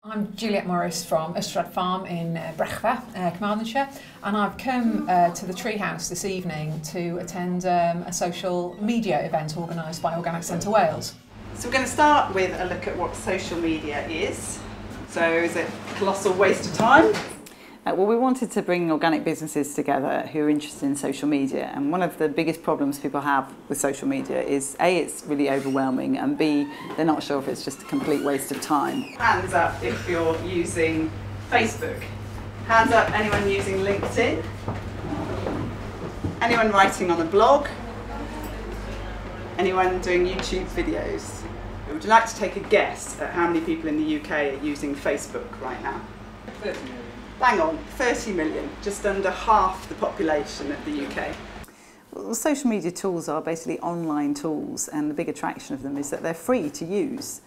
I'm Juliet Morris from Ystrad Farm in Brechfa, Carmarthenshire, and I've come to the Treehouse this evening to attend a social media event organised by Organic Centre Wales. So we're going to start with a look at what social media is. So is it a colossal waste of time? Well, we wanted to bring organic businesses together who are interested in social media, and one of the biggest problems people have with social media is A, it's really overwhelming, and B, they're not sure if it's just a complete waste of time. Hands up if you're using Facebook. Hands up anyone using LinkedIn. Anyone writing on a blog. Anyone doing YouTube videos. Would you like to take a guess at how many people in the UK are using Facebook right now? 30 million. Bang on, 30 million, just under half the population of the UK. Well, social media tools are basically online tools, and the big attraction of them is that they're free to use.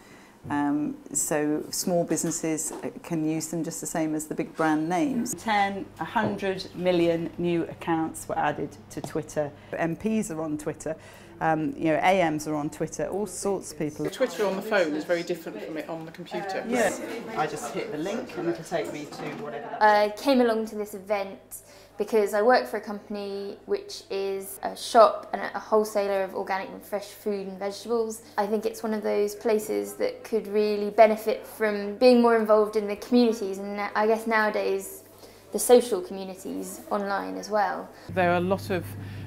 So small businesses can use them just the same as the big brand names. 100 million new accounts were added to Twitter. MPs are on Twitter. AMs are on Twitter, all sorts of people. Twitter on the phone is very different from it on the computer. Yeah, I just hit the link and it'll take me to whatever that I came along to this event because I work for a company which is a shop and a wholesaler of organic and fresh food and vegetables. I think it's one of those places that could really benefit from being more involved in the communities, and I guess nowadays the social communities online as well. There are a lot of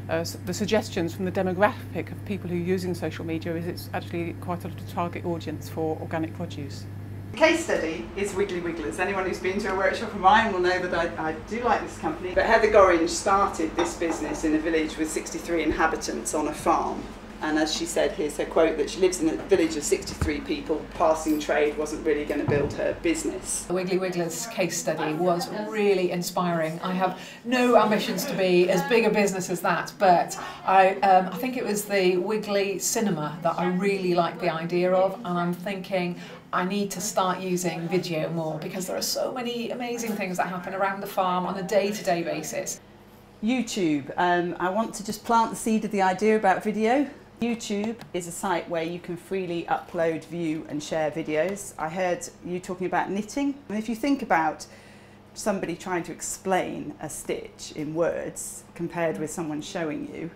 the suggestions from the demographic of people who are using social media is it's actually quite a lot of target audience for organic produce. The case study is Wiggly Wigglers. Anyone who's been to a workshop of mine will know that I do like this company. But Heather Gorringe started this business in a village with 63 inhabitants on a farm. And as she said, here's her quote, that she lives in a village of 63 people. Passing trade wasn't really going to build her business. The Wiggly Wigglers case study was really inspiring. I have no ambitions to be as big a business as that, but I think it was the Wiggly Cinema that I really liked the idea of, and I'm thinking I need to start using video more because there are so many amazing things that happen around the farm on a day-to-day basis. YouTube. I want to just plant the seed of the idea about video. YouTube is a site where you can freely upload, view and share videos. I heard you talking about knitting. And if you think about somebody trying to explain a stitch in words compared with someone showing you,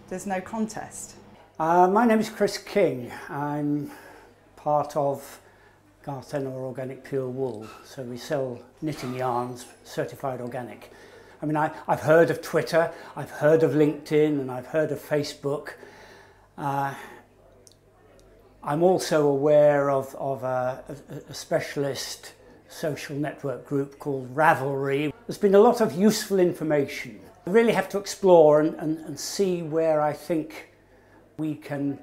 there's no contest. My name is Chris King. I'm part of Gartenor Organic Pure Wool. So we sell knitting yarns, certified organic. I mean, I've heard of Twitter, I've heard of LinkedIn and I've heard of Facebook. I'm also aware of a specialist social network group called Ravelry. There's been a lot of useful information. I really have to explore and see where I think we can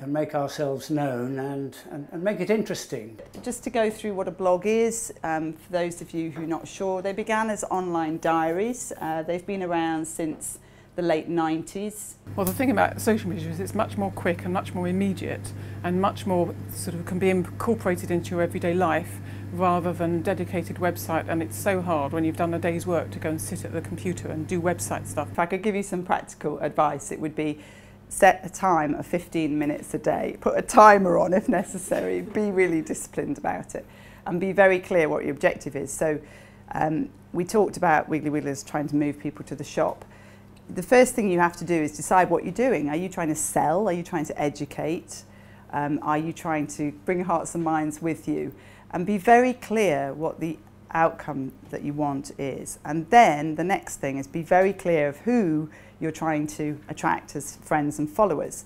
make ourselves known and make it interesting. Just to go through what a blog is, for those of you who are not sure, they began as online diaries. They've been around since the late 90s. Well, the thing about social media is it's much more quick and much more immediate and much more sort of can be incorporated into your everyday life rather than dedicated website, and it's so hard when you've done a day's work to go and sit at the computer and do website stuff. If I could give you some practical advice, it would be set a time of 15 minutes a day, put a timer on if necessary, be really disciplined about it and be very clear what your objective is. So we talked about Wiggly Wigglers trying to move people to the shop. The first thing you have to do is decide what you're doing. Are you trying to sell? Are you trying to educate? Are you trying to bring hearts and minds with you? And be very clear what the outcome that you want is. And then the next thing is be very clear of who you're trying to attract as friends and followers.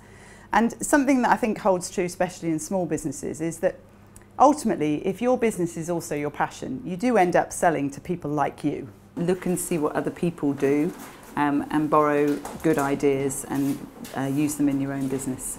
And something that I think holds true, especially in small businesses, is that ultimately, if your business is also your passion, you do end up selling to people like you. Look and see what other people do and borrow good ideas and use them in your own business.